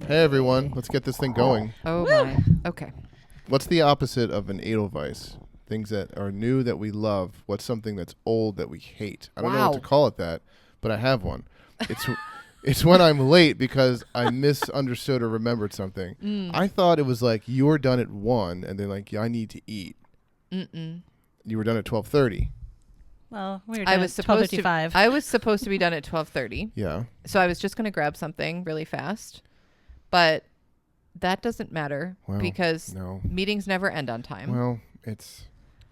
Hey everyone, let's get this thing going. Oh my. Okay. What's the opposite of an Edelweiss? Things that are new that we love. What's something that's old that we hate? I don't know what to call it that, but I have one. It's when I'm late because I misunderstood or remembered something. I thought it was like you were done at 1 and then like, yeah, I need to eat. You were done at 12:30. Well, we were done at 12:55. I was supposed to be done at 12:30. Yeah. So I was just going to grab something really fast. But that doesn't matter because meetings never end on time. Well, it's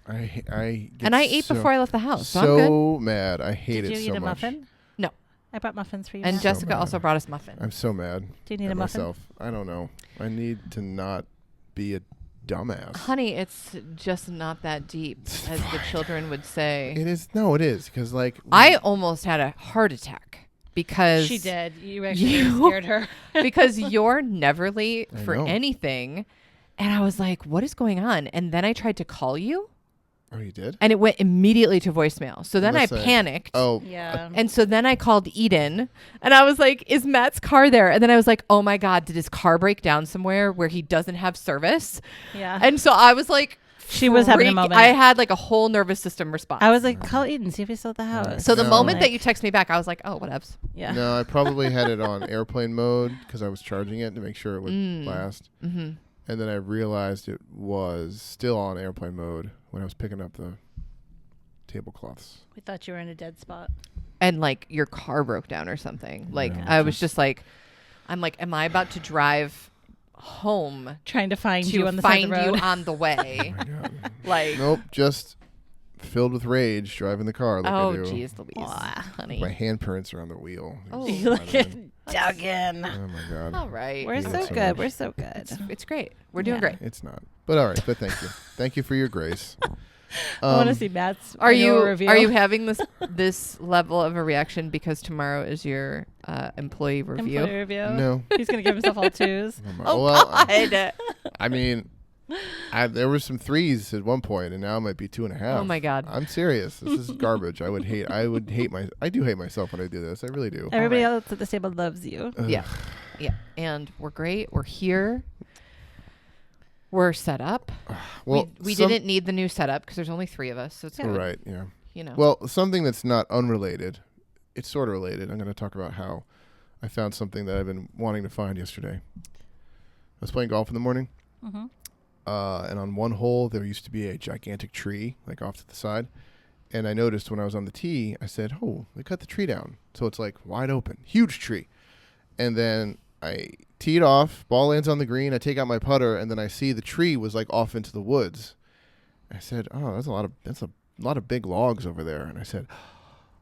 I get and I ate before I left the house. So I'm so mad. I hate it so much. Did you eat a muffin? No. I brought muffins for you. And Matt. Jessica also brought us muffins. I'm so mad. Do you need a muffin? Myself. I don't know. I need to not be a dumbass. Honey, it's just not that deep, as the children would say. It is. No, it is. Because, like... I almost had a heart attack because... She did. You actually scared her. Because you're never late for anything. And I was like, what is going on? And then I tried to call you. Oh, you did? And it went immediately to voicemail. So then I panicked. Oh. Yeah. And so then I called Eden. And I was like, is Matt's car there? And then I was like, oh my God, did his car break down somewhere where he doesn't have service? Yeah. And so I was like... She was having a moment. I had like a whole nervous system response. I was like, call Eden, see if he's still at the house. So the moment that you text me back, I was like, oh, whatevs. Yeah. No, I probably had it on airplane mode because I was charging it to make sure it would last. Mm-hmm. And then I realized it was still on airplane mode when I was picking up the tablecloths. We thought you were in a dead spot. And like your car broke down or something. Like I was just like, I'm like, am I about to drive home trying to find you on the side of the road? Find you on the way. Oh my God. Like nope, just filled with rage driving the car. Like I do. Jeez Louise, honey. My handprints are on the wheel. Oh, You look dug in. Oh my God. All right. We're so so good. much. We're so good. It's great. We're doing great. It's not. But all right. But thank you. Thank you for your grace. I want to see Matt's Are you review. having this level of a reaction because tomorrow is your employee review? Employee review? No. He's going to give himself all 2s. God. I mean, there were some 3s at one point, and now it might be 2.5. Oh my God. I'm serious. This is garbage. I do hate myself when I do this. I really do. Everybody else at this table loves you. Yeah. And we're great. We're here. We're set up. Well, we didn't need the new setup because there's only 3 of us, so it's good. Right. Yeah. You know. Well, something that's not unrelated. It's sort of related. I'm going to talk about how I found something that I've been wanting to find yesterday. I was playing golf in the morning. Mm-hmm. And on one hole, there used to be a gigantic tree, like off to the side. And I noticed when I was on the tee, I said, oh, they cut the tree down. So it's like wide open, huge tree. And then I teed off, ball lands on the green. I take out my putter, and then I see the tree was like off into the woods. I said, oh, that's a lot of big logs over there. And I said,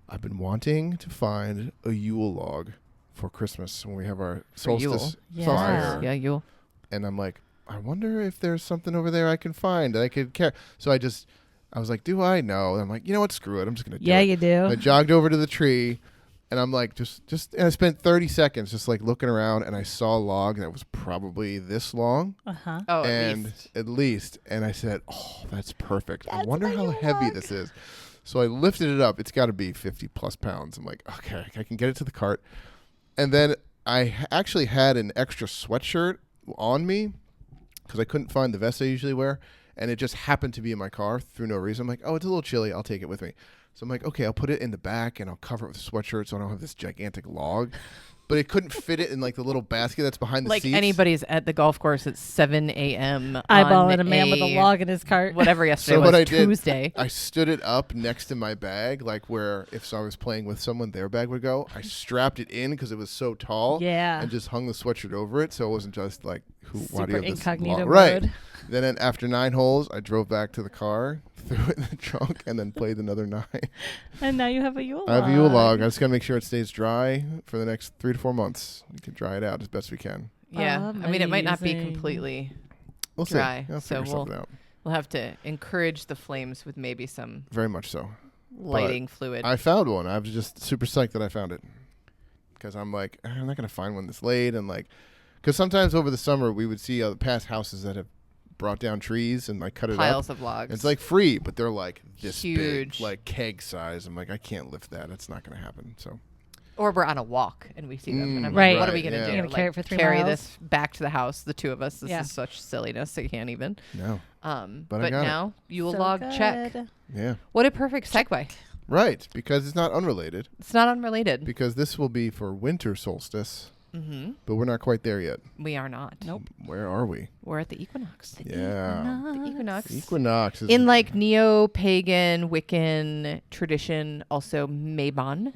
I've been wanting to find a Yule log for Christmas when we have our solstice fire. Yeah, Yule. And I'm like, I wonder if there's something over there I can find that I could carry. So I was like, do I? No. And I'm like, you know what? Screw it. I'm just going to do it. Yeah, you do. I jogged over to the tree, and I'm like, and I spent 30 seconds just like looking around, and I saw a log that was probably this long. Uh-huh. Oh, at least. And I said, oh, that's perfect. I wonder how heavy this is. So I lifted it up. It's got to be 50 plus pounds. I'm like, okay, I can get it to the cart. And then I actually had an extra sweatshirt on me because I couldn't find the vest I usually wear. And it just happened to be in my car through no reason. I'm like, oh, it's a little chilly. I'll take it with me. So I'm like, okay, I'll put it in the back and I'll cover it with a sweatshirt so I don't have this gigantic log. But it couldn't fit it in like the little basket that's behind the like seats. Anybody's at the golf course at 7 a.m. Eyeballing a man with a log in his cart. Whatever yesterday So was, what I Tuesday. did, I stood it up next to my bag, like where if I was playing with someone, their bag would go. I strapped it in because it was so tall. Yeah. And just hung the sweatshirt over it, so it wasn't just like, why do you Super have this incognito log? mode. Right. Then after 9 holes, I drove back to the car, threw it in the trunk, and then played another 9. And now you have a Yule log. I have a Yule log. I just got to make sure it stays dry for the next 3 to 4 months. We can dry it out as best we can. Yeah. I mean, it might not be Amazing. completely We'll dry. see. I'll So figure something out. we'll have to encourage the flames with maybe some Very much so. lighting fluid. I found one. I was just super psyched that I found it. Because I'm like, I'm not going to find one this late. And like, because sometimes over the summer, we would see past houses that have brought down trees and like cut it up. Piles of logs. It's like free, but they're like this Huge. big, like keg size. I'm like, I can't lift that. It's not going to happen. So Or we're on a walk and we see them. And I'm Right. like, what are we going to yeah. do? You're gonna carry it for 3 carry miles? this back to the house, the two of us. This Yeah. is such silliness. I can't even. No. But But I got it. now Yule So log check. good. Yeah. What a perfect segue. Right, because it's not unrelated. It's not unrelated. Because this will be for winter solstice, Mm-hmm. but we're not quite there yet. We are not. Nope. Where are we? We're at the equinox. Yeah. The equinox. Equinox is In like neo-pagan Wiccan tradition, also Mabon.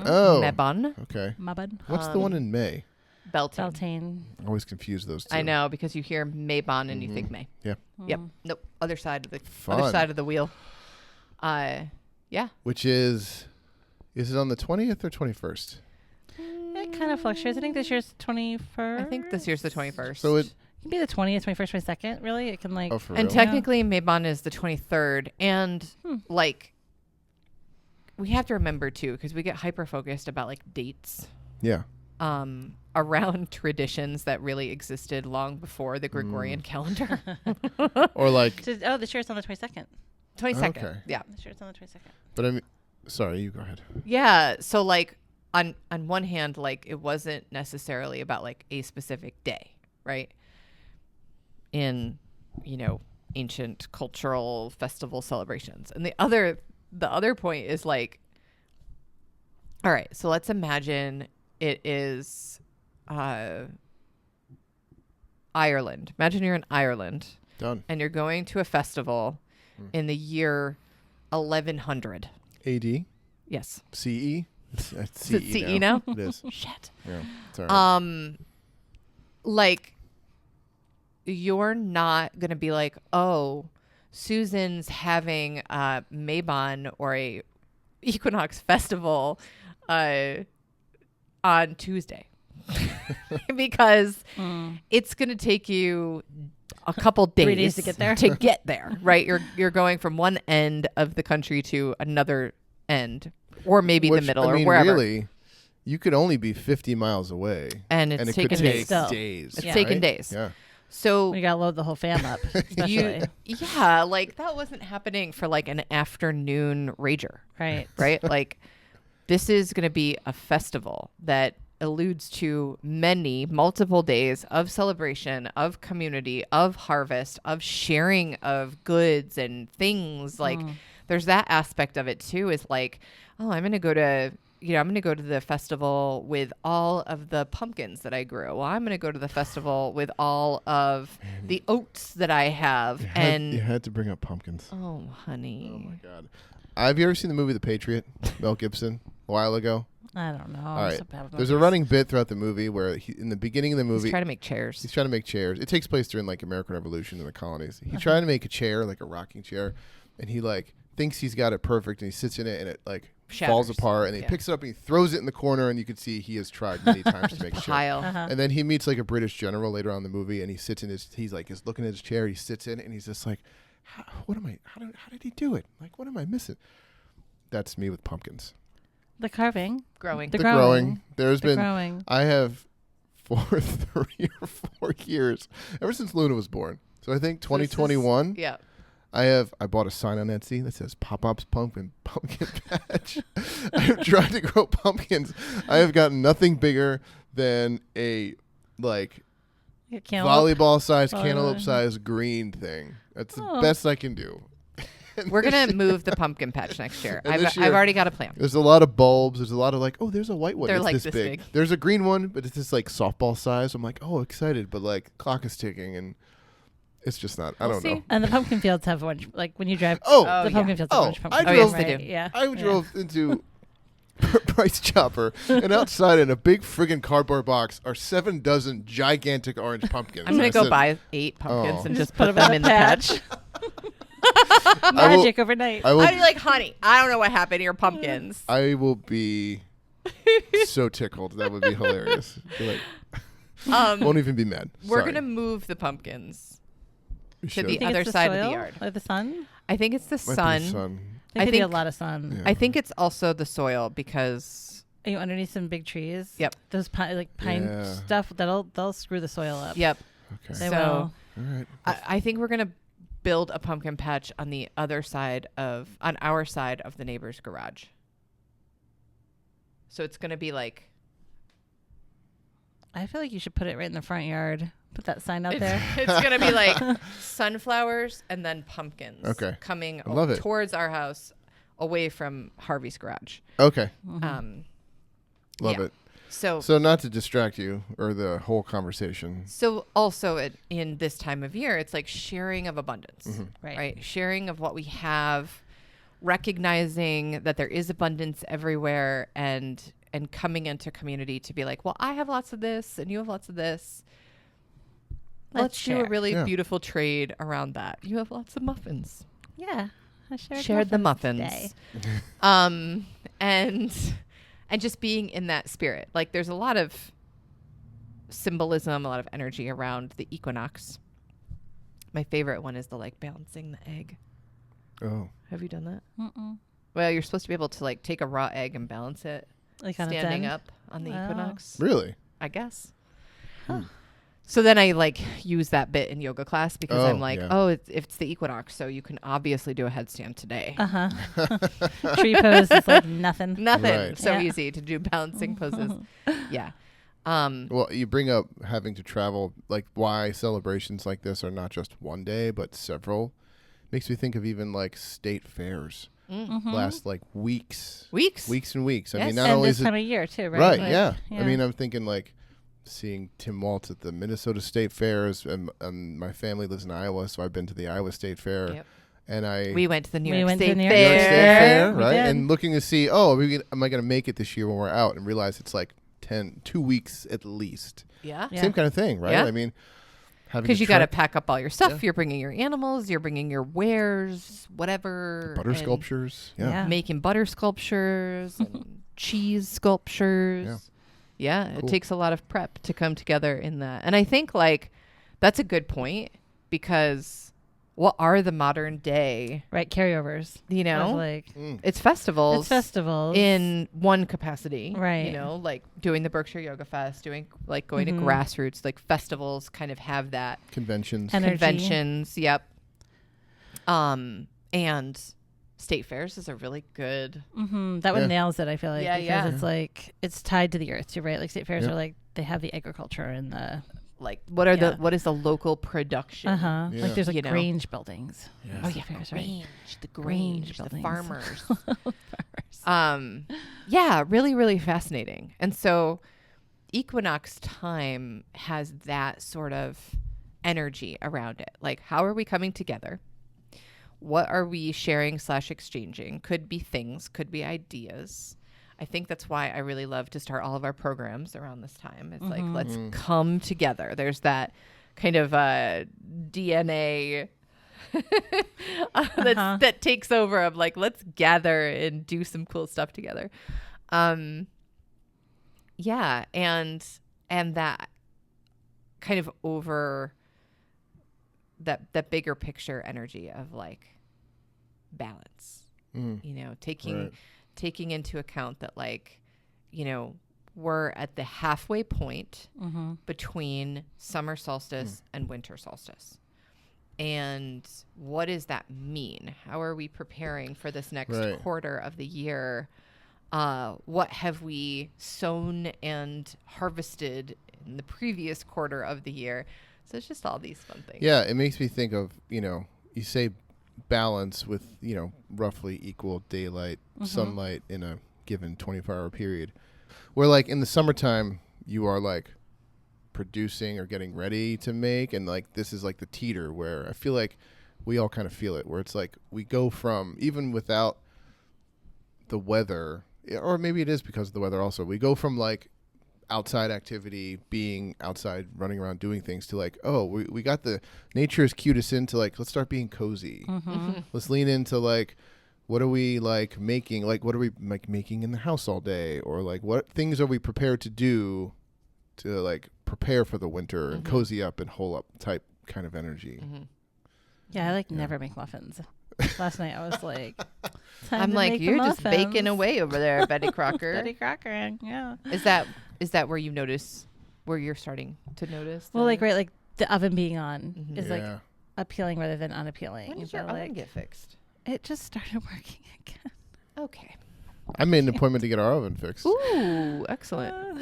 Oh. Mabon. Okay. My bud. What's the one in May? Beltane. Beltane. I always confuse those two. I know, because you hear Mabon and you think May. Yeah. Yep. Nope. Other side of the Fun. other side of the wheel. Yeah. Which is it on the 20th or 21st? It kind of fluctuates. I think this year's 21st. I think this year's the 21st. So it It can be the 20th, 21st, 22nd. Really, it can like. oh for and real? technically Mabon is the 23rd, and like we have to remember too, because we get hyper focused about like dates Yeah. around traditions that really existed long before the Gregorian calendar. Or like This year's on the 22nd. 22nd. Okay. Yeah. This year's on the 22nd. but I mean sorry, you go ahead. Yeah. So like on one hand, like it wasn't necessarily about like a specific day, right? In, ancient cultural festival celebrations. And the other point is like, all right, so let's imagine it is Ireland. Imagine you're in Ireland Done. and you're going to a festival in the year 1100. AD, Yes. CE. It's Is it CE now? It is. Shit. Yeah. It's all right. Like you're not going to be like, oh, Susan's having a Mabon or a Equinox festival on Tuesday. Because it's going to take you a couple days, 3 days to get there. To get there, right? You're going from one end of the country to another end, or maybe Which, the middle, I mean, or wherever. Really, you could only be 50 miles away. And it's and it taken could days. take Still. days. It's Yeah. taken right? days. Yeah. So We gotta load the whole fam up. Especially. yeah, like that wasn't happening for like an afternoon rager, Right. right? Like this is going to be a festival that alludes to multiple days of celebration, of community, of harvest, of sharing of goods and things. Like there's that aspect of it too, is like, oh, I'm going to go to the festival with all of the pumpkins that I grew. Well, I'm going to go to the festival with all of the oats that I have. You had to bring up pumpkins. Oh, honey. Oh my God. Have you ever seen the movie The Patriot? Mel Gibson, a while ago. I don't know. All I'm right. so bad with There's a movies. running bit throughout the movie where in the beginning of the movie, He's trying to make chairs. he's trying to make chairs. It takes place during like American Revolution in the colonies. He's trying to make a chair, like a rocking chair, and he like thinks he's got it perfect, and he sits in it, and it like falls Shatters. apart, and he Yeah. picks it up and he throws it in the corner, and you can see he has tried many times to make a chair. Pile. And then he meets like a British general later on in the movie, and he sits in he's looking at his chair, he sits in, and he's just like, how did he do it? Like, what am I missing? That's me with pumpkins. The carving. Growing. The The growing. growing. There's The been, growing. I have for 3 or 4 years, ever since Luna was born. So I think 2021, Yeah. I bought a sign on Etsy that says Pop-Ups Pumpkin Patch. I have tried to grow pumpkins. I have gotten nothing bigger than a like volleyball-sized, cantaloupe-sized green thing. That's the Oh. best I can do. And We're this going to year- move the pumpkin patch next year. And I've this year- already got a plan. There's a lot of bulbs. There's a lot of like, oh, there's a white one. They're It's like this this big. big. There's a green one, but it's just like softball size. I'm like, oh, excited, but like clock is ticking, and it's just not. I We'll don't see. know. And the pumpkin fields have one. Like when you drive. Oh, Oh, the yeah. pumpkin fields have Oh, a bunch of I pumpkins. Oh, yes, drove- they right? do. Yeah. I drove into Price Chopper, and outside in a big friggin' cardboard box are 7 dozen gigantic orange pumpkins. I'm going And to I go said, buy 8 pumpkins Oh. and just put put 'em them in the patch. I will- Magic overnight. I will. I'd be like, honey, I don't know what happened to your pumpkins. I will be so tickled. That would be hilarious. Be like, won't even be mad. We're Sorry. going to move the pumpkins We to should. the You think other it's side of soil the yard. Or the sun? I think it's the Might be sun. the sun. I I think a think- lot of sun. Yeah. I think it's also the soil because, Are you underneath some big trees? Yep. Those pine Yeah. stuff they'll screw the soil up. yep. Okay. They So- will. All right. I think we're going to build a pumpkin patch on our side of the neighbor's garage. So it's going to be like, I feel like you should put it right in the front yard. Put that sign out there. it's going to be like sunflowers and then pumpkins coming I love it. towards our house away from Harvey's garage. Okay. Mm-hmm. Love it. So not to distract you or the whole conversation. So also in this time of year, it's like sharing of abundance, right? Sharing of what we have, recognizing that there is abundance everywhere, and coming into community to be like, well, I have lots of this and you have lots of this. Let's do a really beautiful trade around that. You have lots of muffins. Yeah. I shared the muffins. And just being in that spirit. Like there's a lot of symbolism, a lot of energy around the equinox. My favorite one is the like balancing the egg. Oh. Have you done that? Mm-mm. Well, you're supposed to be able to like take a raw egg and balance it like standing up on the equinox. Really? I guess. Huh. So then I like use that bit in yoga class because I'm like, it's the equinox, so you can obviously do a headstand today. Tree pose is like nothing. Right. So easy to do balancing poses. Yeah. Well, you bring up having to travel, like why celebrations like this are not just one day, but several. Makes me think of even like state fairs. Last like weeks and weeks. I mean, not and only this is time of year too, right? Right. Like, Yeah. I mean, I'm thinking like seeing Tim Waltz at the Minnesota State Fairs, and my family lives in Iowa, so I've been to the Iowa State Fair. Yep. And we went to the New York State New York State Fair, We right? did. And looking to see, am I going to make it this year when we're out? And realize it's like 2 weeks at least. Yeah. Same kind of thing, right? Yeah. I mean, because you got to pack up all your stuff. You're bringing your animals. You're bringing your wares, whatever. Butter sculptures. Yeah. Making butter sculptures and cheese sculptures. Yeah. Cool. It takes a lot of prep to come together in that. And I think like that's a good point because what are the modern day carryovers? You know, like it's festivals. In one capacity, right? You know, like doing the Berkshire Yoga Fest, doing like going to grassroots, like festivals, kind of have that conventions. Yep. And state fairs is a really good. That one nails it. I feel like because it's like it's tied to the earth too, right? Like state fairs are like they have the agriculture and the. Like what is the local production? Like there's like Grange buildings. Oh yeah, fairs, the Grange, the buildings. farmers. Really, really fascinating. And so equinox time has that sort of energy around it. Like how are we coming together? What are we sharing / exchanging? Could be things, could be ideas. I think that's why I really love to start all of our programs around this time. It's like, let's come together. There's that kind of DNA that takes over of like, let's gather and do some cool stuff together. And that kind of over that bigger picture energy of like balance, you know, taking into account that like, you know, we're at the halfway point between summer solstice and winter solstice. And what does that mean? How are we preparing for this next quarter of the year? What have we sown and harvested in the previous quarter of the year? So it's just all these fun things. Yeah, it makes me think of, you know, you say balance with, you know, roughly equal daylight, sunlight in a given 24-hour period. Where like in the summertime, you are like producing or getting ready to make, and like this is like the teeter where I feel like we all kind of feel it, where it's like we go from, even without the weather, or maybe it is because of the weather also, we go from like outside activity, being outside, running around, doing things, to like, we got the nature has cued us into like, let's start being cozy. Let's lean into like, what are we like making? Like, what are we like making in the house all day? Or like, what things are we prepared to do to like prepare for the winter and cozy up and hole up type kind of energy? Yeah, I never make muffins. Last night I was like, I'm like, you're just baking away over there, Betty Crocker. Betty Crocker, yeah. Is that where you notice, where you're starting to notice? Well, like the oven being on is like Yeah. appealing rather than unappealing. When did your oven get fixed? It just started working again. Okay. I made an appointment to get our oven fixed. Ooh, excellent.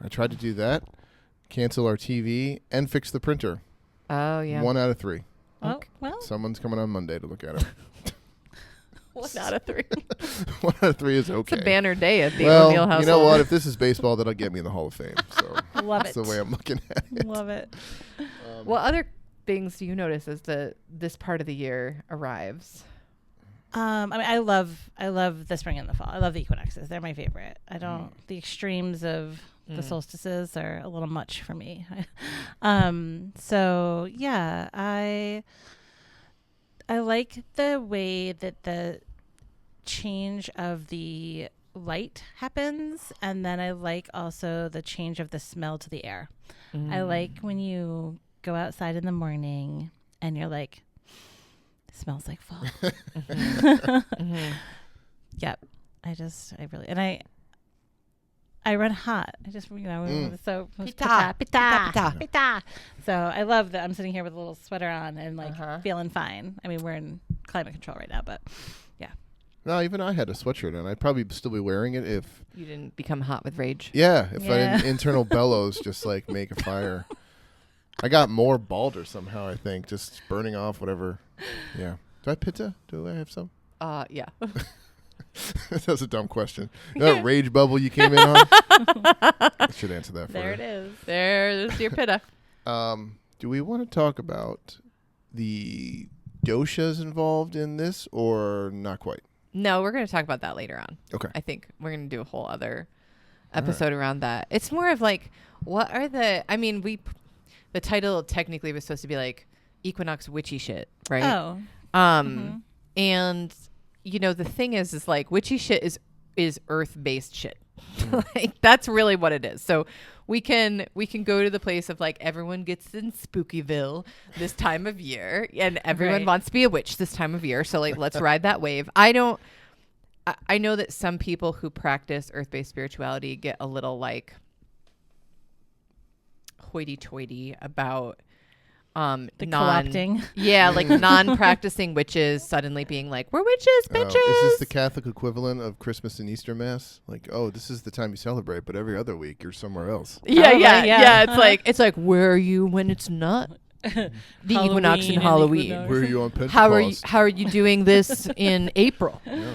I tried to do that, cancel our TV, and fix the printer. Oh, yeah. 1 out of 3. Oh, well. Someone's coming on Monday to look at it. 1 out of 3. 1 out of 3 is okay. It's a banner day at the O'Neill household. You know what? If this is baseball, that'll get me in the Hall of Fame. So Love that's it. the way I'm looking at it. Love it. What other things do you notice as this part of the year arrives? I mean, I love the spring and the fall. I love the equinoxes. They're my favorite. I don't. The extremes of the solstices are a little much for me. So yeah, I like the way that the change of the light happens, and then I like also the change of the smell to the air. I like when you go outside in the morning and you're like, it smells like fall. Yep. I run hot. I just, so pita. So I love that I'm sitting here with a little sweater on and like feeling fine. I mean, we're in climate control right now, but yeah. No, even I had a sweatshirt on. I'd probably still be wearing it if you didn't become hot with rage. Yeah, if I didn't internal bellows just like make a fire. I got more balder somehow, I think, just burning off whatever. Yeah. Do I pita? Do I have some? Yeah. That's a dumb question. That rage bubble you came in on? I should answer that for There you. it is. There's your pitta. Do we want to talk about the doshas involved in this or not quite? No, we're going to talk about that later on. Okay. I think we're going to do a whole other episode around that. It's more of like, what are the title technically was supposed to be like Equinox witchy shit, right? Oh. And the thing is like witchy shit is earth-based shit. Like that's really what it is. So we can go to the place of like everyone gets in Spookyville this time of year and everyone wants to be a witch this time of year. So like let's ride that wave. I know that some people who practice earth-based spirituality get a little like hoity-toity about co-opting. Yeah, like non-practicing witches suddenly being like, we're witches, bitches. Is this the Catholic equivalent of Christmas and Easter Mass? Like, oh, this is the time you celebrate, but every other week you're somewhere else. Yeah. It's like, where are you when it's not the equinox and Halloween? Where are you on Pentecost? How are you doing this in April? Yeah.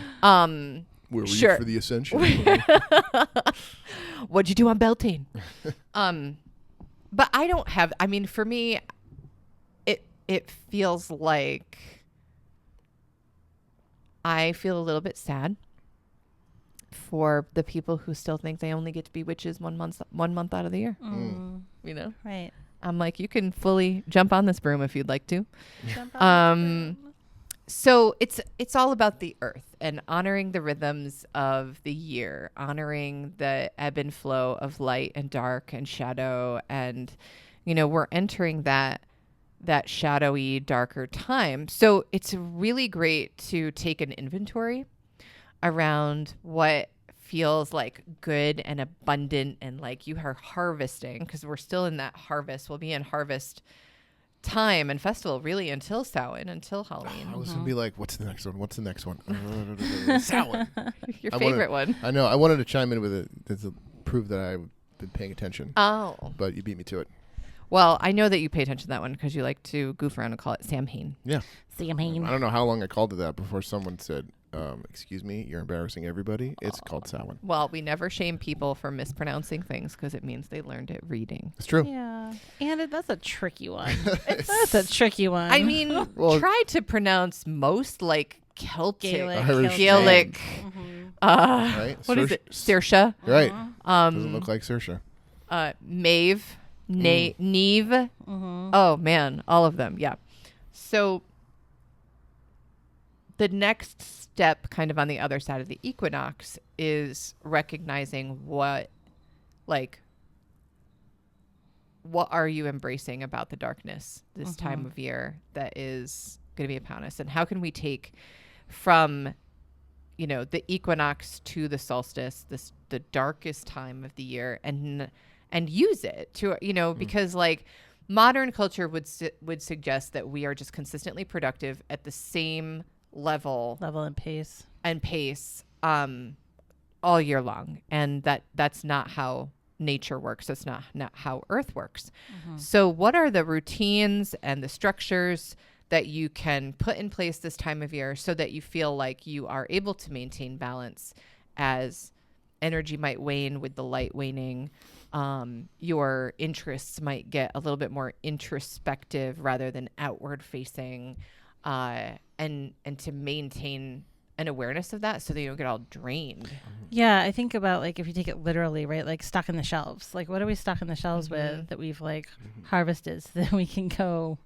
Where were you for the Ascension? What'd you do on Beltane? But I don't have. I mean, for me, it feels like I feel a little bit sad for the people who still think they only get to be witches 1 month out of the year. Right. I'm like, you can fully jump on this broom if you'd like to. So it's all about the earth and honoring the rhythms of the year, honoring the ebb and flow of light and dark and shadow. And, we're entering that shadowy, darker time. So it's really great to take an inventory around what feels like good and abundant and like you are harvesting, because we're still in that harvest. We'll be in harvest time and festival really until Samhain, until Halloween. I was going to be like, what's the next one? Samhain. Your favorite one. I know. I wanted to chime in with it to prove that I've been paying attention. Oh. But you beat me to it. Well, I know that you pay attention to that one because you like to goof around and call it Samhain. Yeah. Samhain. I don't know how long I called it that before someone said, excuse me, you're embarrassing everybody. It's called Samhain. Well, we never shame people for mispronouncing things because it means they learned it reading. It's true. Yeah. And that's a tricky one. That's a tricky one. I mean, try to pronounce most like Celtic. Gaelic. Right? What is it? Saoirse. Right. Doesn't look like Saoirse. Maeve. Neve. Oh, man. All of them. Yeah. So the next step kind of on the other side of the equinox is recognizing what are you embracing about the darkness this time of year that is going to be upon us, and how can we take from the equinox to the solstice, the darkest time of the year, and use it to because like modern culture would suggest that we are just consistently productive at the same level and pace all year long, and that's not how nature works. That's not how Earth works. So what are the routines and the structures that you can put in place this time of year so that you feel like you are able to maintain balance as energy might wane with the light waning? Your interests might get a little bit more introspective rather than outward facing, and to maintain an awareness of that so that you don't get all drained. Yeah, I think about like if you take it literally, right? Like stocking the shelves. Like what are we stocking the shelves with that we've like harvested so that we can go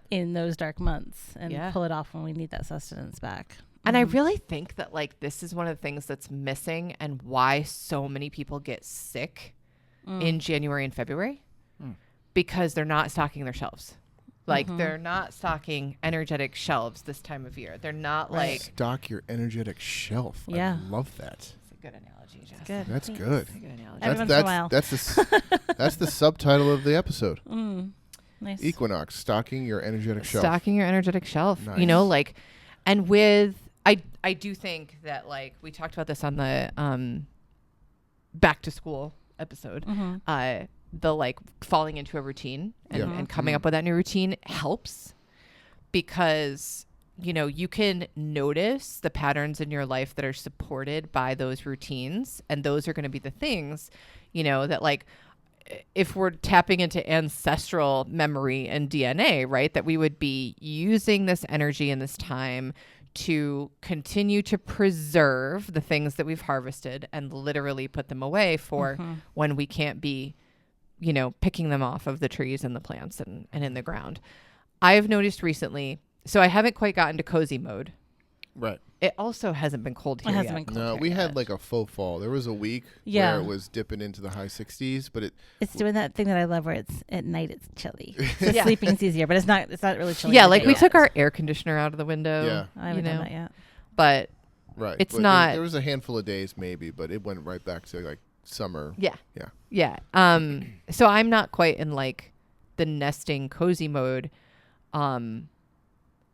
in those dark months and pull it off when we need that sustenance back. And I really think that like this is one of the things that's missing and why so many people get sick in January and February because they're not stocking their shelves. Like they're not stocking energetic shelves this time of year. They're not like stock your energetic shelf. I love that. It's a good analogy, Jess. Good. That's Thanks. good. It's a good analogy. Every once in a while. That's the subtitle of the episode. Nice. Equinox, stocking your energetic shelf. Stocking your energetic shelf. Nice. You know, like, and with I do think that like we talked about this on the back to school episode. The like falling into a routine and coming up with that new routine helps because, you know, you can notice the patterns in your life that are supported by those routines. And those are going to be the things, you know, that like if we're tapping into ancestral memory and DNA, right, that we would be using this energy and this time to continue to preserve the things that we've harvested and literally put them away for when we can't be, you know, picking them off of the trees and the plants and in the ground. I've noticed recently, so I haven't quite gotten to cozy mode. Right. It also hasn't been cold here yet. No, we had like a faux fall. There was a week where it was dipping into the high 60s, but it's doing that thing that I love where it's at night it's chilly. So sleeping's easier, but it's not really chilly. Yeah, like we took our air conditioner out of the window. Yeah. I haven't done that yet. But it's not. There was a handful of days maybe, but it went right back to like summer. Yeah. So I'm not quite in like the nesting cozy mode.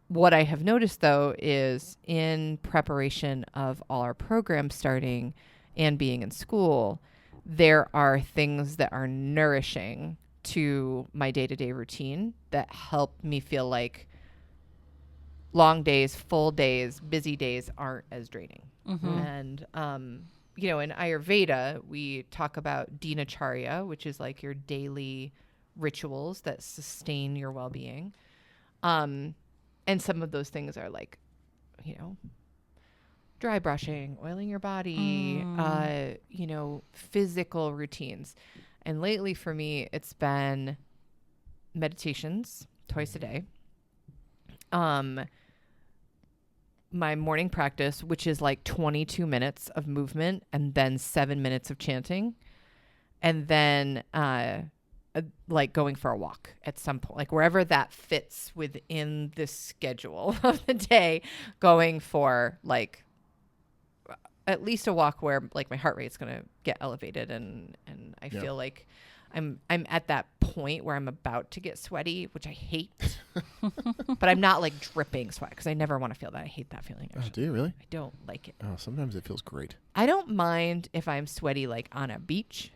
What I have noticed though is in preparation of all our programs starting and being in school, there are things that are nourishing to my day-to-day routine that help me feel like long days, full days, busy days aren't as draining. And, you know, in Ayurveda, we talk about dinacharya, which is like your daily rituals that sustain your well-being. And some of those things are like, you know, dry brushing, oiling your body, you know, physical routines. And lately for me, it's been meditations twice a day. My morning practice, which is like 22 minutes of movement and then 7 minutes of chanting. And then like going for a walk at some point, like wherever that fits within the schedule of the day, going for like at least a walk where like my heart rate's going to get elevated and I feel like I'm at that point where I'm about to get sweaty, which I hate, but I'm not like dripping sweat because I never want to feel that. I hate that feeling. Oh, do you really? I don't like it. Oh, sometimes it feels great. I don't mind if I'm sweaty like on a beach.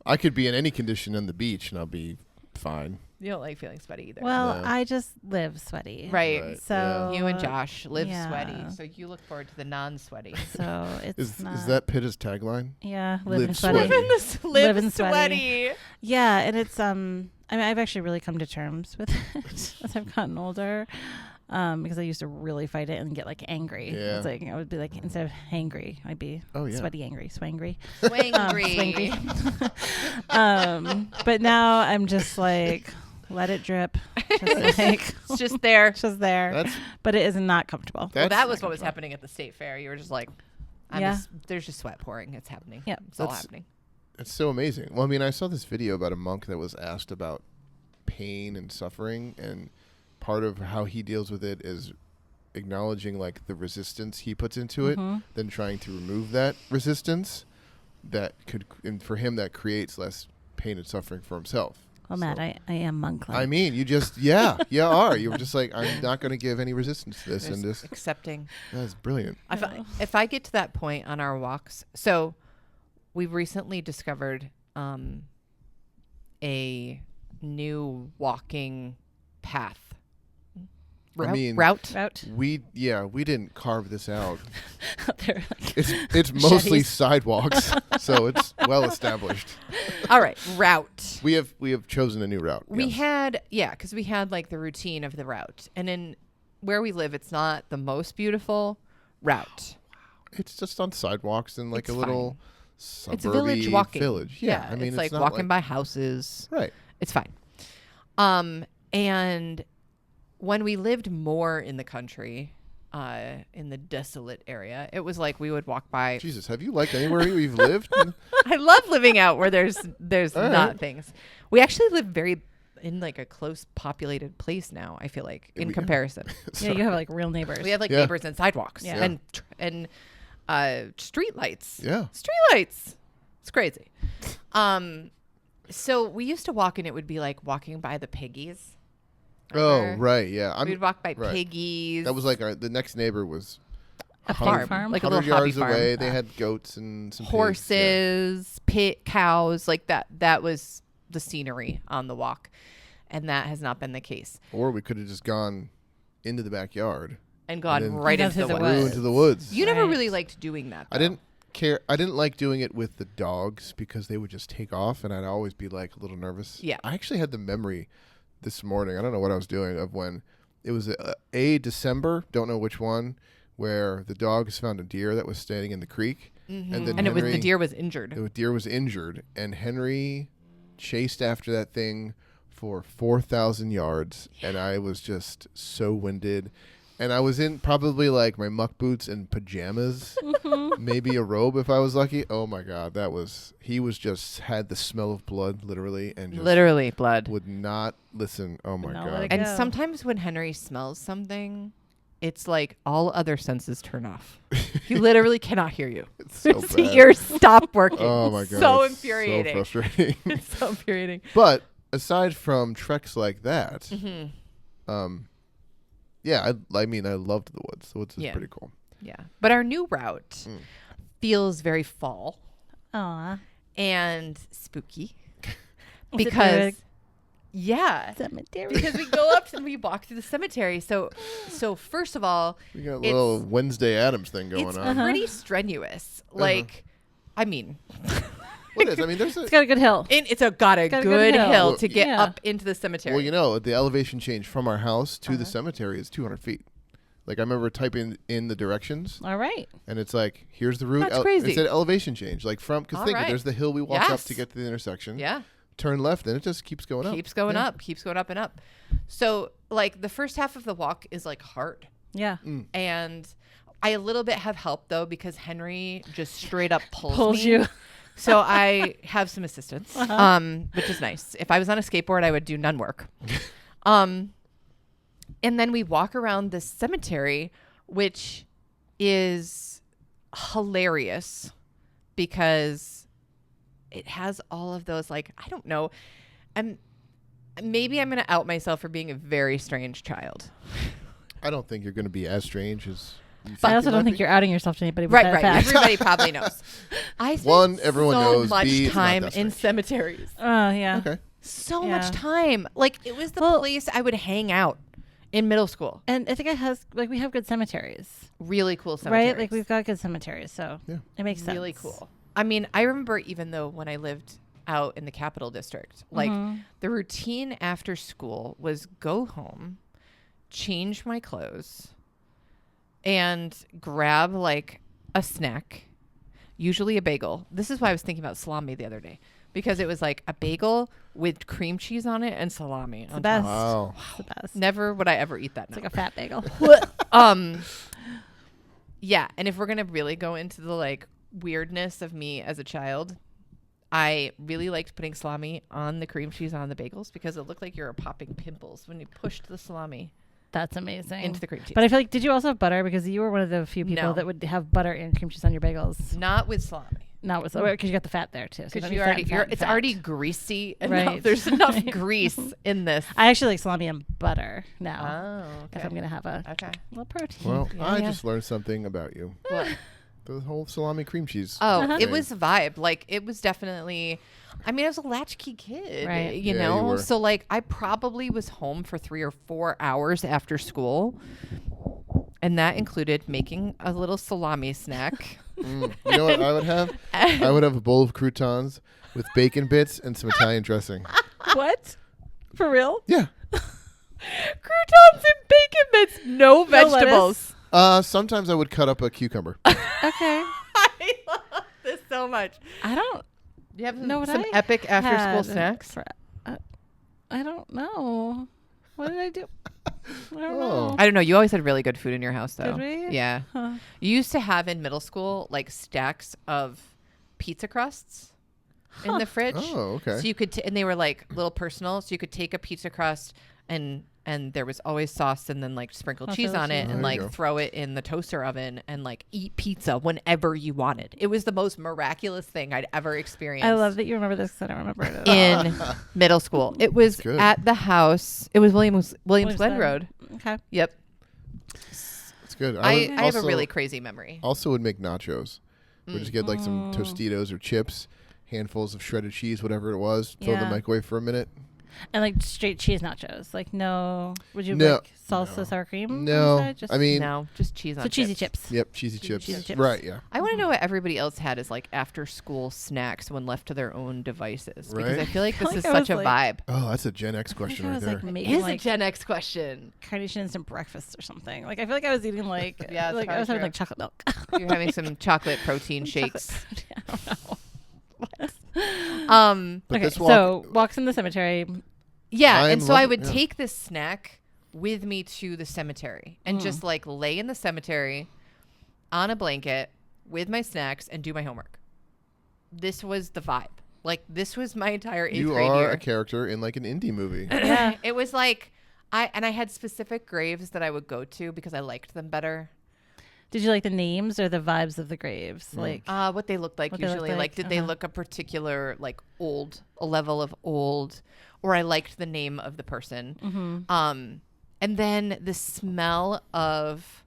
I could be in any condition on the beach and I'll be fine. You don't like feeling sweaty either. Well, No. I just live sweaty. Right. So you and Josh live yeah. sweaty, so you look forward to the non-sweaty. So it's Is not. that Pitta's tagline? Yeah, Live living sweaty. sweaty. Live sweaty. sweaty. Yeah, and it's I mean, I've actually really come to terms with it as I've gotten older. Because I used to really fight it and get like angry. Yeah. It's like I would be like instead of hangry, I'd be sweaty angry, swangry. Swangry. But now I'm just like let it drip. Just like It's just there. just there. That's But it is not comfortable. Well, that That's was not what was fun. happening at the state fair. You were just like, there's just sweat pouring. It's happening. Yep. It's all That's- happening. It's so amazing. Well, I mean, I saw this video about a monk that was asked about pain and suffering, and part of how he deals with it is acknowledging like the resistance he puts into it, then trying to remove that resistance that could, and for him that creates less pain and suffering for himself. Well, Matt, So- I am monk-like. I mean, you just, yeah, you are. You were just like, I'm not going to give any resistance to this. Just And just, accepting. that's brilliant. If I get to that point on our walks, so we've recently discovered a new walking path. I mean, route. We didn't carve this out. They're like, It's mostly sidewalks, so it's well established. All right, route. We have chosen a new route. We yes. had, because we had like the routine of the route. And in where we live, it's not the most beautiful route. It's just on sidewalks and like It's a little It's a village suburby walking. village. Yeah, I mean, it's like not walking by houses. Right. It's fine. And when we lived more in the country, in the desolate area, it was like we would walk by. Jesus, have you liked anywhere you've lived? I love living out where there's All not right. things. We actually live very in like a close populated place now. I feel like in comparison, yeah, you have like real neighbors. we have like Yeah. neighbors and sidewalks Yeah. and street lights. Yeah. Street lights. It's crazy. So we used to walk and it would be like walking by the piggies. Oh, Remember? right. Yeah. We'd walk by right. piggies. That was like the next neighbor was a 100 farm, like a 100 little hobby yards farm. away. They had goats and some pigs, yeah. Horses, cows, like that. That was the scenery on the walk, and that has not been the case. Or we could have just gone into the backyard And gone then right into the the woods. woods. through into the woods. You never Right. really liked doing that. I though. didn't care. I didn't like doing it with the dogs because they would just take off, and I'd always be like a little nervous. Yeah. I actually had the memory this morning. I don't know what I was doing of when it was a December. Don't know which one, where the dogs found a deer that was standing in the creek, and then And it was the Henry- deer was injured. The deer was injured, and Henry chased after that thing for 4,000 yards, and I was just so winded. And I was in probably like my muck boots and pajamas, maybe a robe if I was lucky. Oh my God, he was just had the smell of blood, literally, and just Literally blood. would not listen. Oh my not God. let it And go. sometimes when Henry smells something, it's like all other senses turn off. He literally cannot hear you. It's so His bad. ears stop working. Oh my God. So it's infuriating. So frustrating. It's so infuriating. But aside from treks like that, Mm-hmm. yeah, I mean, I loved the woods. The woods is Yeah. pretty cool. Yeah. But our new route feels very fall Aw. and spooky Is it because through because we go up and we walk through the cemetery. So first of all, We got a It's- little Wednesday Adams thing going it's on. pretty strenuous. Like, I mean, What is? I mean, there's It's got a good hill. it's got a got a good good hill. hill Well, to get yeah. up into the cemetery. well, you know, the elevation change from our house to the cemetery is 200 feet. Like I remember typing in the directions, All right. and it's like, here's the route. That's crazy. It said elevation change, like from because All think right. there's the hill we walk up Yes. to get to the intersection. Yeah. Turn left, and it just keeps going up. Keeps going Yeah. up, keeps going up and up. So like the first half of the walk is like hard. Yeah. And I a little bit have help though because Henry just straight up pulls me. you. So I have some assistance, which is nice. If I was on a skateboard, I would do none work. And then we walk around the cemetery, which is hilarious because it has all of those, like, I don't know. Maybe I'm going to out myself for being a very strange child. I don't think you're going to be as strange as. You I think also you don't might think be. you're outing yourself to anybody with Right, that right. fact. Everybody probably knows. I spent One, everyone so knows. much B, it's not time that in strange. cemeteries. Oh, yeah. Okay. So Yeah. much time. Like it was the Well- place I would hang out in middle school. And I think it has, like, we have good cemeteries, Really cool cemeteries. right? Like, we've got good cemeteries, so Yeah. it makes sense. really cool. I mean, I remember even though when I lived out in the Capital District, like the routine after school was go home, change my clothes, and grab like a snack, usually a bagel. This is why I was thinking about salami the other day because it was like a bagel with cream cheese on it and salami. It's the on best. top. Wow. It's the best. Never would I ever eat that It's now. like a fat bagel. Yeah, and if we're gonna really go into the like weirdness of me as a child, I really liked putting salami on the cream cheese on the bagels because it looked like you were popping pimples when you pushed the salami That's amazing. into the cream cheese. But I feel like, did you also have butter? Because you were one of the few people No. that would have butter and cream cheese on your bagels. Not with salami. not with because you got the fat there too. So Because you don't need fat, it's fat. already greasy enough. Right. There's enough grease in this. I actually like salami and butter now. Oh, If I'm gonna have a little protein. Well, Yeah, I yeah. just learned something about you. What? The whole salami cream cheese. Oh, Uh-huh. it thing. was a vibe. Like, it was definitely, I mean, I was a latchkey kid, Right. you Yeah, you know? were. So, like, I probably was home for 3 or 4 hours after school. And that included making a little salami snack. You know what I would have? I would have a bowl of croutons with bacon bits and some Italian dressing. What? For real? Yeah. Croutons and bacon bits, no vegetables. Sometimes I would cut up a cucumber. Okay. I love this so much. I don't Do you have know what some I epic after school had snacks? I don't know. What did I do? I don't Oh. know. I don't know. You always had really good food in your house, though. Did we? Yeah. Huh. You used to have in middle school like stacks of pizza crusts in the fridge. Oh, okay. So you could, and they were like little personal. So you could take a pizza crust and there was always sauce and then like sprinkled cheese on it There and you like go. throw it in the toaster oven and like eat pizza whenever you wanted. It was the most miraculous thing I'd ever experienced. I love that you remember this 'cause I don't remember it at all. In middle school. It was good. at the house. It was Williams Glen Glen. Road. Okay. Yep. It's good. I would have a also- really crazy memory. Also would make nachos. We'd just get like some Tostitos or chips, handfuls of shredded cheese, whatever it was, throw it in the Yeah. microwave for a minute. And like straight cheese nachos. Like no. Would you No. like salsa No. sour cream? on No. the side? Just I mean, No, just cheese on so cheesy chips. chips. yep, cheesy chips. cheesy chips. Right, yeah. I want to know what everybody else had as like after school snacks when left to their own devices. Because Right. I feel like feel this is like I such a was vibe. Oh, that's a Gen X I question think I right was there. like It making is like a Gen X question. carnation instant breakfast or something. Like I feel like I was eating like Yeah, that's like I was probably having true. like chocolate milk. You're having some chocolate protein Chocolate- shakes. I don't know. But Okay, this so walks in the cemetery. Yeah, I'm and so I loving- would yeah. take this snack with me to the cemetery and just like lay in the cemetery on a blanket with my snacks and do my homework. This was the vibe. Like this was my entire 8th You grade are year. a character in like an indie movie. Yeah. It was like I had specific graves that I would go to because I liked them better. Did you like the names or the vibes of the graves? Like What they looked like What they looked usually. Like, like, did they look a particular like a level of old, or I liked the name of the person. And then the smell of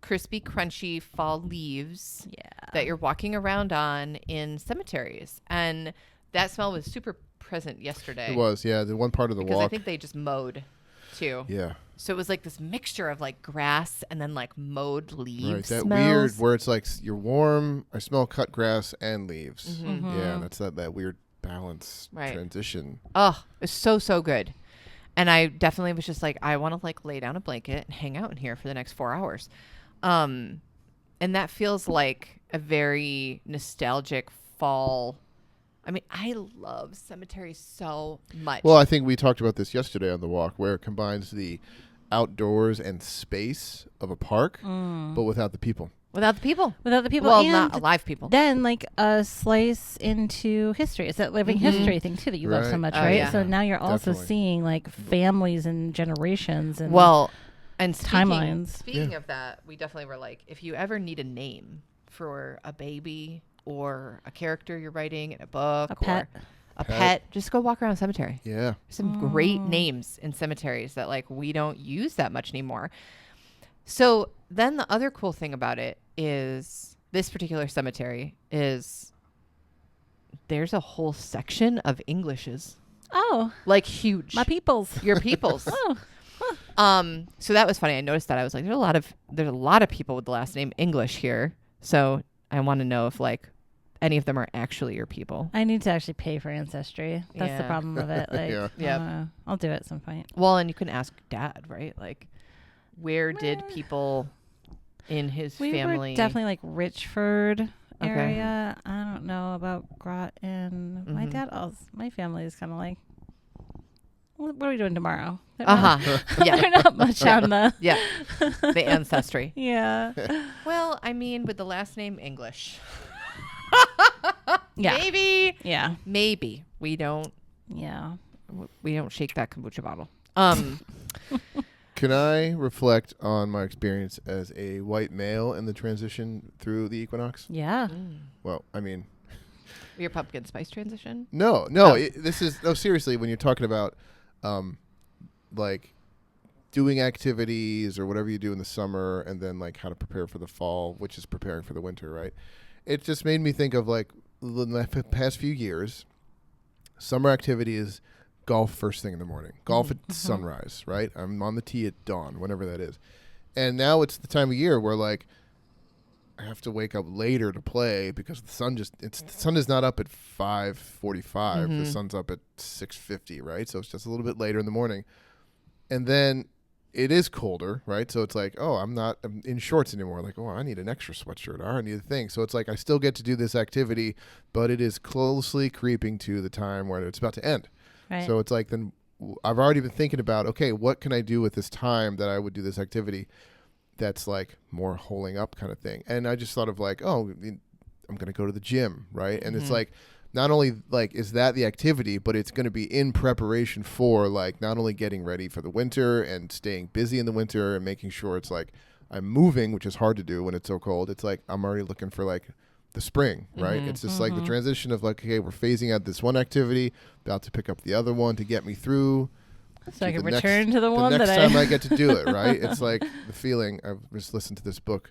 crispy, crunchy fall leaves that you're walking around on in cemeteries, and that smell was super present yesterday. It was, yeah. The one part of the because walk. I think they just mowed too. yeah. So it was like this mixture of like grass and then like mowed leaves. Right. That smells. weird where it's like you're warm, I smell cut grass and leaves. Mm-hmm. Yeah, that's that weird balance Right. transition. Oh, it's so good. And I definitely was just like, I want to like lay down a blanket and hang out in here for the next 4 hours. And that feels like a very nostalgic fall. I mean, I love cemeteries so much. Well, I think we talked about this yesterday on the walk where it combines the outdoors and space of a park, but without the people. without the people. without the people. Well, and not alive people. then like a slice into history. It's that living history thing too that you love so Right. much, Oh, right? yeah. So now you're also Definitely. seeing like families and generations and Well, and timelines. Speaking of that, we definitely were like, if you ever need a name for a baby or a character you're writing in a book A pet. or a Pet. pet, just go walk around a cemetery. Yeah. There's some great names in cemeteries that like we don't use that much anymore. So then the other cool thing about it is this particular cemetery is there's a whole section of Englishes, Oh, like huge. my peoples. Your peoples. Oh, So that was funny. I noticed that. I was like, there's a lot of people with the last name English here. So I want to know if like any of them are actually your people. I need to actually pay for Ancestry. That's the Yeah. problem with it. Like, Yeah. Yep. I'll do it at some point. Well, and you can ask Dad, right? Like, where did people in his We family? were definitely like Richford Okay. area. I don't know about Groton. My Mhm. dad also, my family is kind of like, what are we doing tomorrow? They're Uh not- huh. They're yeah. not much on the. Yeah. The ancestry. Yeah. Well, I mean, with the last name English. Yeah. Maybe. Yeah. Maybe we don't Yeah. shake that kombucha bottle. Can I reflect on my experience as a white male in the transition through the Equinox? Yeah. Well, I mean, Your pumpkin spice transition? No. Oh. This is seriously. When you're talking about, like, doing activities or whatever you do in the summer, and then like how to prepare for the fall, which is preparing for the winter, right? It just made me think of like the past few years. Summer activity is golf first thing in the morning, golf at sunrise, right? I'm on the tee at dawn, whenever that is. And now it's the time of year where like I have to wake up later to play because the sun is not up at 5:45. The sun's up at 6:50, right? So it's just a little bit later in the morning. And then it is colder, right? So it's like, oh, I'm in shorts anymore. Like, oh, I need an extra sweatshirt. I need a thing. So it's like I still get to do this activity, but it is closely creeping to the time where it's about to end. Right. So it's like then I've already been thinking about, okay, what can I do with this time that I would do this activity that's like more holing up kind of thing. And I just thought of like, oh, I'm going to go to the gym, right? And it's like, not only like is that the activity, but it's going to be in preparation for like not only getting ready for the winter and staying busy in the winter and making sure it's like I'm moving, which is hard to do when it's so cold. It's like I'm already looking for like the spring, right? It's just like the transition of like, okay, we're phasing out this one activity, about to pick up the other one to get me through. So I can return to the one the that next time I get to do it, right? It's like the feeling. I've just listened to this book.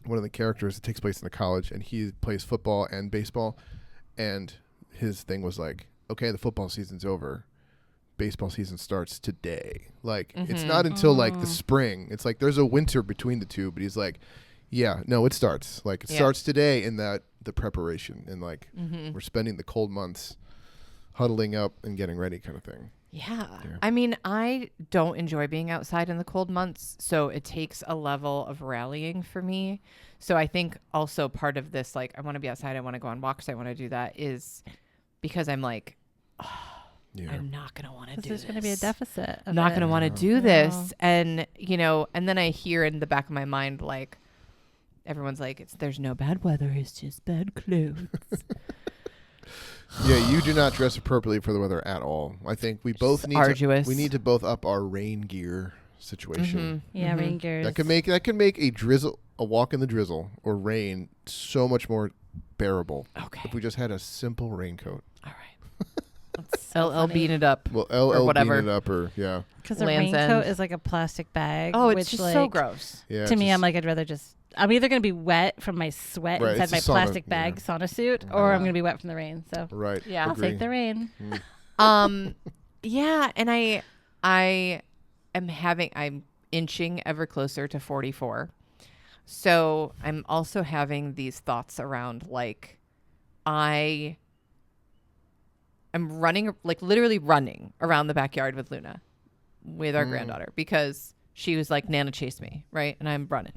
One of the characters, it takes place in a college, and he plays football and baseball. And his thing was like, okay, the football season's over. Baseball season starts today. Like, it's not until like the spring. It's like there's a winter between the two. But he's like, yeah, no, it starts. Like, it starts today in that the preparation. And like, we're spending the cold months huddling up and getting ready kind of thing. Yeah. I mean, I don't enjoy being outside in the cold months, so it takes a level of rallying for me. So I think also part of this, like, I want to be outside, I want to go on walks, I want to do that, is because I'm like, I'm not going to want to do this. There's going to be a deficit. I'm not going to want to do this. And, you know, and then I hear in the back of my mind, like, everyone's like, there's no bad weather, it's just bad clothes. Yeah, you do not dress appropriately for the weather at all. I think we both need to both up our rain gear situation. Yeah, rain gear. That could make a walk in the drizzle or rain so much more bearable. Okay. If we just had a simple raincoat. All right. LL bean it up. Well, LL or whatever. bean it up or because a Land's raincoat End. is like a plastic bag. Oh, it's which, just like, so gross. Yeah, to me, I'm like, I'd rather just. I'm either going to be wet from my sweat Right, inside my it's a sauna, plastic bag sauna suit, or I'm going to be wet from the rain. So right. Yeah. I'll agree. take the rain. Yeah, and I'm inching ever closer to 44. So I'm also having these thoughts around like I'm running, like literally running around the backyard with Luna, with our granddaughter, because she was like, Nana chased me, right? And I'm running.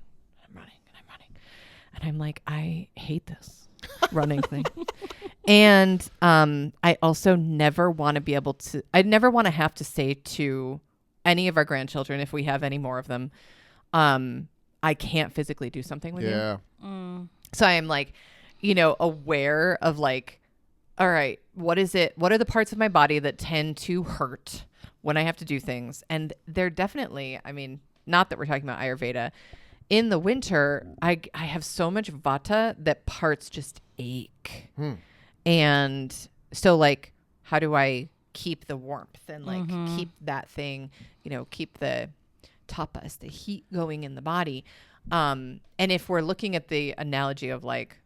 And I'm like, I hate this running thing. And I also never want to be able to, I never want to have to say to any of our grandchildren, if we have any more of them, I can't physically do something with you. So I am like, you know, aware of like, all right, what is it? What are the parts of my body that tend to hurt when I have to do things? And they're definitely, I mean, not that we're talking about Ayurveda. In the winter, I have so much vata that parts just ache. And so like, how do I keep the warmth and like keep that thing, you know, keep the tapas, the heat going in the body. And if we're looking at the analogy of like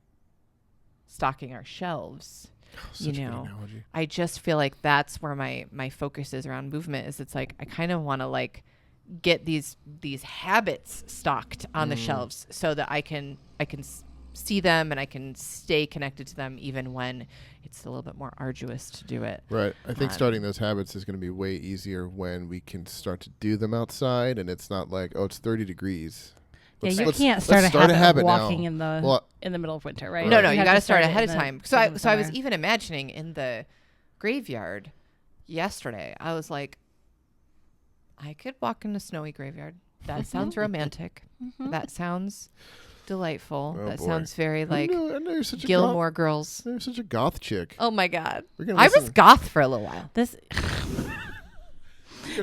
stocking our shelves, you know, I just feel like that's where my focus is around movement. Is it's like I kind of want to like get these habits stocked on the shelves so that I can see them and I can stay connected to them even when it's a little bit more arduous to do it. Right. I think starting those habits is going to be way easier when we can start to do them outside and it's not like, oh, it's 30 degrees. Yeah, you can't start a habit of walking in the middle of winter, right? No, you got to start ahead of time. So I was even imagining in the graveyard yesterday, I was like, I could walk in a snowy graveyard. That sounds romantic. That sounds delightful. Oh, that boy. sounds very like I know you're such Gilmore Girls. You're such a goth chick. Oh my God. I was goth for a little while. This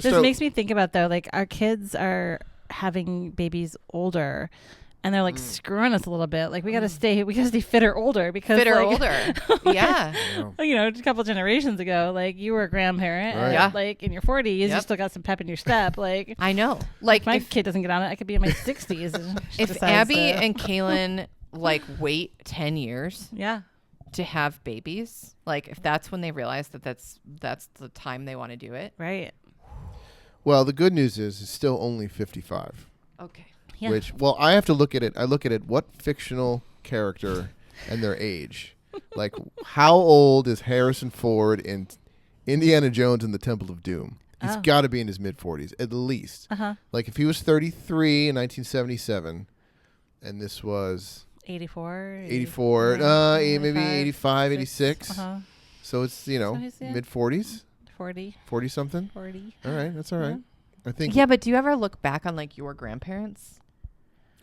makes me think about though, like our kids are having babies older and they're like screwing us a little bit. Like we gotta stay fitter older because Fitter like, older. Yeah. a couple generations ago, like you were a grandparent, Right. and, Yeah. like in your 40s, you Yep. still got some pep in your step. Like I know. Like my if, kid doesn't get on it, I could be in my 60s. And she if decides Abby to- and Kaylin like wait 10 years yeah, to have babies, like if that's when they realize that that's the time they want to do it. right. Well, the good news is it's still only 55. Okay. Yeah. Which, well, I have to look at it. I look at it. What fictional character and their age? Like, how old is Harrison Ford in Indiana Jones and the Temple of Doom? He's Oh. got to be in his mid-40s at least. Like, if he was 33 in 1977, and this was 84, 84, yeah, maybe 85, 86. So it's So he's, yeah. mid-40s, 40, 40 something. 40. All right, that's all right. I think. Yeah, but do you ever look back on like your grandparents?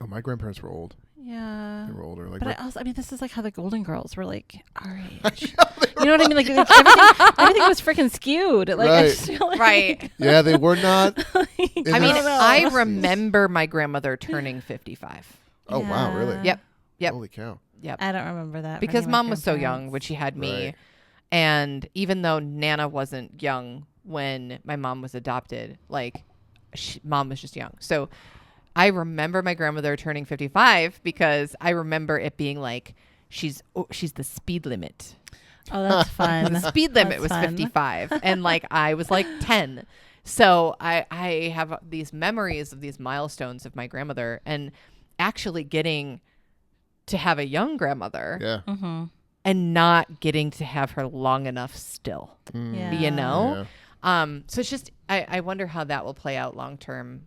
Oh, my grandparents were old. Yeah. They were older. Like, But I mean, this is like how the Golden Girls were like our age. You know what I mean? Like everything was freaking skewed. Like, I Right. just feel like, Right. yeah, they were not. like, In I mean, the I 60s. remember my grandmother turning 55. Oh, wow, really? Yeah. Yep. Yep. Holy cow. Yep. I don't remember that. Because from my mom was so young grandparents. when she had me. Right. And even though Nana wasn't young when my mom was adopted, like mom was just young. So I remember my grandmother turning 55 because I remember it being like, she's the speed limit. Oh, that's fun. The speed limit That's was fun. 55 and like I was like 10. So I have these memories of these milestones of my grandmother and actually getting to have a young grandmother Yeah. Mm-hmm. and not getting to have her long enough still, Yeah. you know? Yeah. So it's just, I wonder how that will play out long term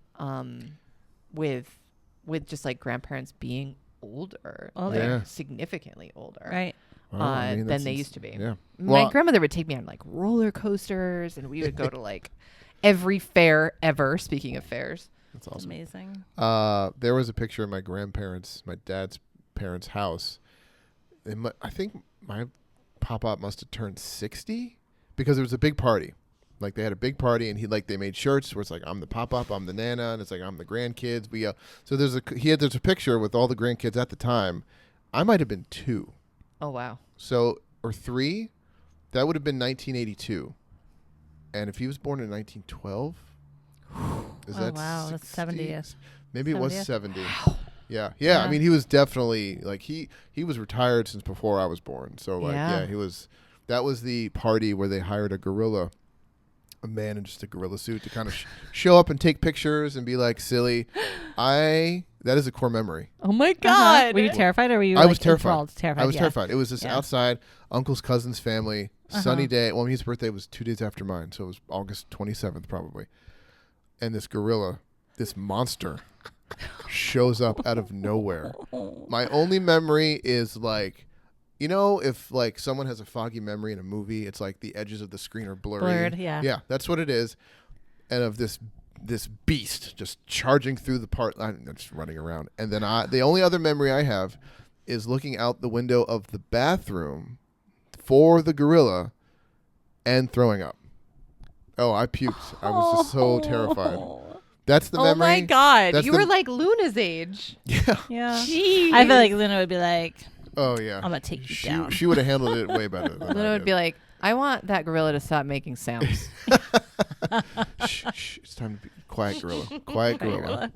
with just like grandparents being older, Older. like Yeah. significantly older. Right. Well, I mean, Than that's they ins- used to be. Yeah. My Well, grandmother would take me on like roller coasters and we would go to like every fair ever. Speaking of fairs. that's awesome. Amazing. There was a picture of my dad's parents' house. I think my pop-up must have turned 60 because it was a big party. Like they had a big party and they made shirts where it's like, I'm the pop-up, I'm the nana, and it's like, I'm the grandkids. So there's a picture with all the grandkids at the time. I might have been 2. Oh, wow. So, or 3, that would have been 1982. And if he was born in 1912, is Oh, that wow, that's 60? 70th. Maybe it was 70th? 70. Yeah. Yeah. I mean, he was definitely like he was retired since before I was born. So like, Yeah. he was. That was the party where they hired a man in just a gorilla suit to kind of show up and take pictures and be like silly. That is a core memory. Oh my God. Were you terrified or were you I like was terrified. enthralled? Terrified. I was yeah. terrified. It was just Yeah. outside, uncle's cousin's family, sunny Uh-huh. day. Well, his birthday was 2 days after mine, so it was August 27th probably. And this gorilla, this monster, shows up out of nowhere. My only memory is like, if like someone has a foggy memory in a movie, it's like the edges of the screen are blurry. Blurred, yeah. Yeah, that's what it is. And of this beast just charging through the part, I'm just running around. And then the only other memory I have is looking out the window of the bathroom for the gorilla and throwing up. Oh, I puked. I was just so terrified. That's the Oh memory. my God. That's You the- were like Luna's age. Yeah. Yeah. Jeez. I feel like Luna would be like, Oh yeah. I'm gonna take you she, down. She would have handled it way better than Luna I would did. be like, I want that gorilla to stop making sounds. Shh, it's time to be quiet, gorilla. Quiet, gorilla.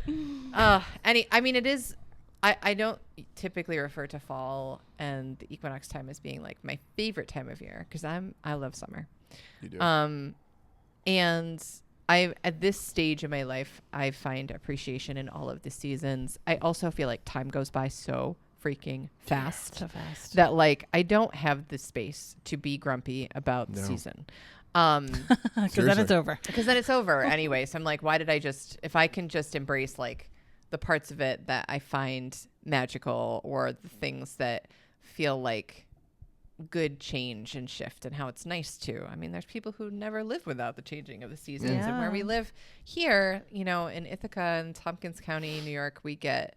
I mean, it is. I don't typically refer to fall and the equinox time as being like my favorite time of year because I love summer. You do. And I at this stage of my life, I find appreciation in all of the seasons. I also feel like time goes by so freaking fast So fast. that like I don't have the space to be grumpy about the No. season. Because then it's Seriously. over. Because then it's over anyway. So I'm like, why did I if I can just embrace like the parts of it that I find magical or the things that feel like good change and shift and how it's nice to. I mean, there's people who never live without the changing of the seasons. And where we Yeah. live here, in Ithaca and Tompkins County, New York, we get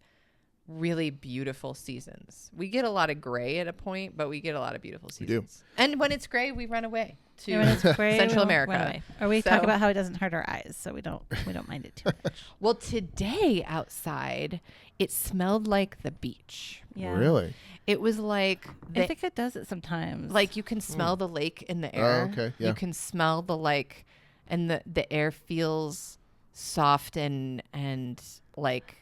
really beautiful seasons. We get a lot of gray at a point, but we get a lot of beautiful We do. seasons. And when it's gray, we run away to And when it's gray, Central we America. run away. Or we So- talk about how it doesn't hurt our eyes, so we don't mind it too much. Well, today outside, it smelled like the beach. Yeah. Really? It was like I think it does it sometimes. like you can smell the lake in the air. okay, yeah. You can smell the and the air feels soft and like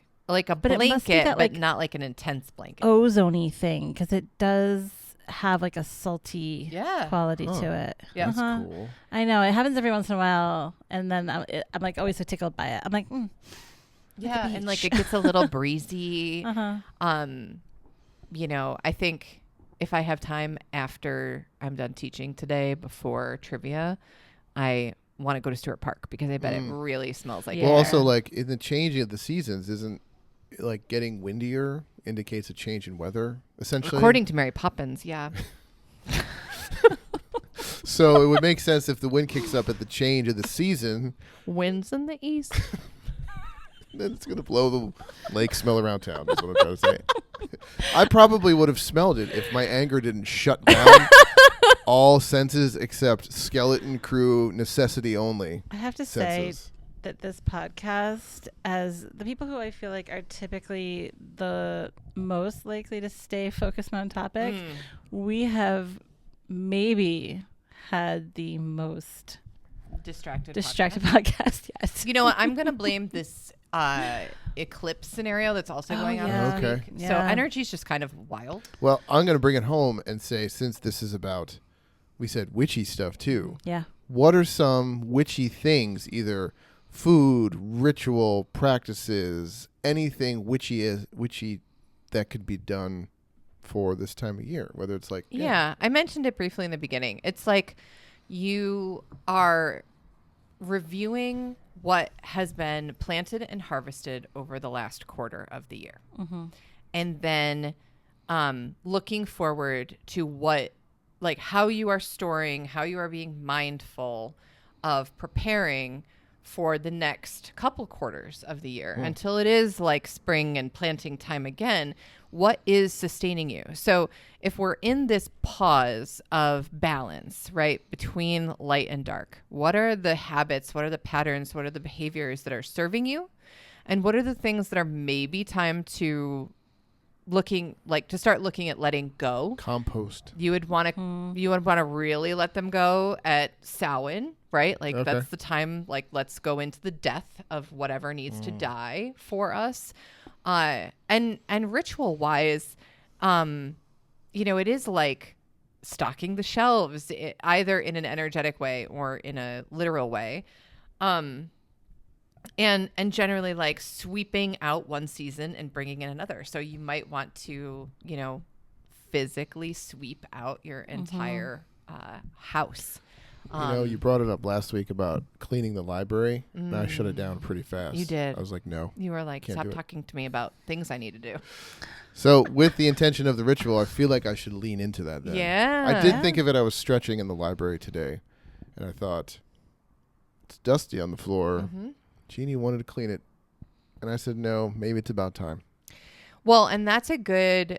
a But it must be blanket, that, but like, not like an intense blanket. ozone-y thing, because it does have like a salty Yeah. quality Huh. to it. Yeah. That's Uh-huh. cool. I know it happens every once in a while, and then I'm like always so tickled by it. I'm like, Yeah, and like beach. it gets a little breezy. uh-huh. I think if I have time after I'm done teaching today before trivia, I want to go to Stewart Park because I bet it really smells like Yeah. Well, air. also, like, in the changing of the seasons, isn't like getting windier indicates a change in weather, essentially? According to Mary Poppins, yeah. So it would make sense if the wind kicks up at the change of the season, Winds in the east. then it's going to blow the lake smell around town, is what I'm trying to say. I probably would have smelled it if my anger didn't shut down all senses except skeleton crew necessity only I have to say senses. that this podcast, as the people who I feel like are typically the most likely to stay focused on topic, we have maybe had the most Distracted podcast. Yes. You know what? I'm going to blame this eclipse scenario that's also going on yeah. this Okay. week. So Yeah. energy's just kind of wild. Well, I'm going to bring it home and say, since this is about, we said witchy stuff too, Yeah. what are some witchy things, either food, ritual, practices, anything witchy that could be done for this time of year, whether it's like Yeah, I mentioned it briefly in the beginning. It's like you are reviewing what has been planted and harvested over the last quarter of the year. And then looking forward to how you are storing, how you are being mindful of preparing for the next couple quarters of the year until it is like spring and planting time again. What is sustaining you? So if we're in this pause of balance, right, between light and dark, what are the habits, what are the patterns, what are the behaviors that are serving you? And what are the things that are maybe time to start looking at letting go? compost. You would want to really let them go at Samhain, right? Like Okay. that's the time, like let's go into the death of whatever needs to die for us. And ritual wise, it is like stocking the shelves, either in an energetic way or in a literal way. And generally like sweeping out one season and bringing in another. So you might want to, physically sweep out your entire house. You brought it up last week about cleaning the library, and I shut it down pretty fast. You did. I was like, no. You were like, Can't stop do it. talking to me about things I need to do. So with the intention of the ritual, I feel like I should lean into that then. Yeah. I did think of it. I was stretching in the library today, and I thought, it's dusty on the floor. Mm-hmm. Jeannie wanted to clean it, and I said, no, maybe it's about time. Well, and that's a good,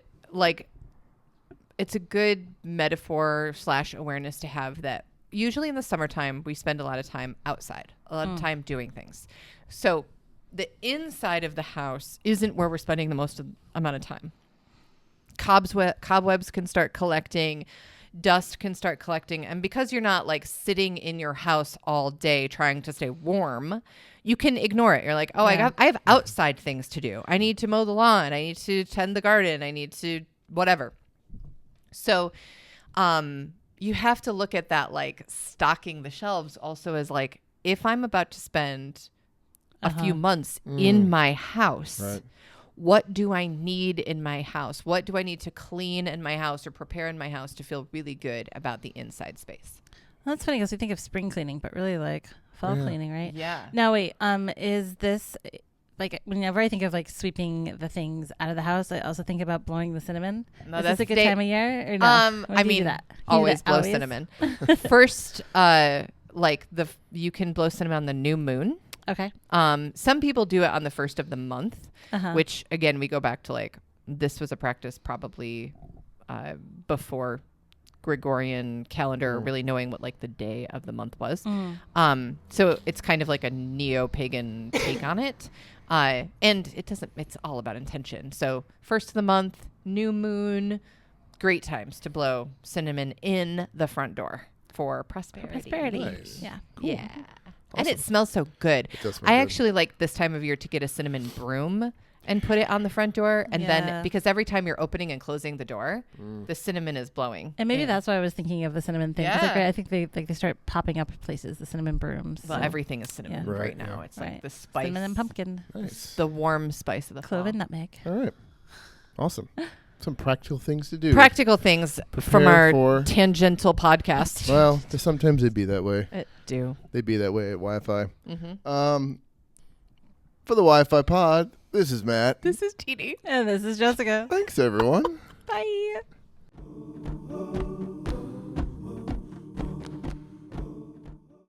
it's a good metaphor / awareness to have that usually in the summertime, we spend a lot of time outside, a lot of time doing things. So the inside of the house isn't where we're spending the most amount of time. Cobwebs can start collecting, dust can start collecting. And because you're not like sitting in your house all day trying to stay warm, you can ignore it. You're like, oh, Yeah. I have outside things to do. I need to mow the lawn. I need to tend the garden. I need to whatever. So, you have to look at that, like stocking the shelves also as like, if I'm about to spend a few months in my house, Right. what do I need in my house? What do I need to clean in my house or prepare in my house to feel really good about the inside space? That's funny because we think of spring cleaning, but really like fall Yeah. cleaning, right? Yeah. Now wait, is this like whenever I think of like sweeping the things out of the house, I also think about blowing the cinnamon. No, Is that's this a good day- time of year or no? When I do you do mean, that? You do always that blow always? cinnamon. First, you can blow cinnamon on the new moon. Okay. Some people do it on the first of the month, Uh-huh. which again, we go back to like, this was a practice probably before Gregorian calendar, really knowing what like the day of the month was. So it's kind of like a neo-pagan take on it. And it's all about intention. So first of the month, new moon, great times to blow cinnamon in the front door for prosperity. Nice. Yeah. Yeah. And Awesome. it smells so good. It does smell I good. actually like this time of year to get a cinnamon broom and put it on the front door. And Yeah. then because every time you're opening and closing the door, the cinnamon is blowing. And maybe in. that's why I was thinking of the cinnamon thing. 'Cause, like, Yeah. I think they start popping up places, the cinnamon brooms. Well, so. everything is cinnamon Yeah. right, Right, now. yeah. It's like Right. the spice. Cinnamon and pumpkin. Nice. The warm spice of the Clove fall. and nutmeg. All right. Awesome. Some practical things to do. Practical things from Prepare our for- tangential podcast. Well, sometimes they'd be that way. Do. They'd be that way at Wi-Fi. Mm-hmm. For the Wi-Fi pod, this is Matt. This is Teeny. And this is Jessica. Thanks, everyone. Bye.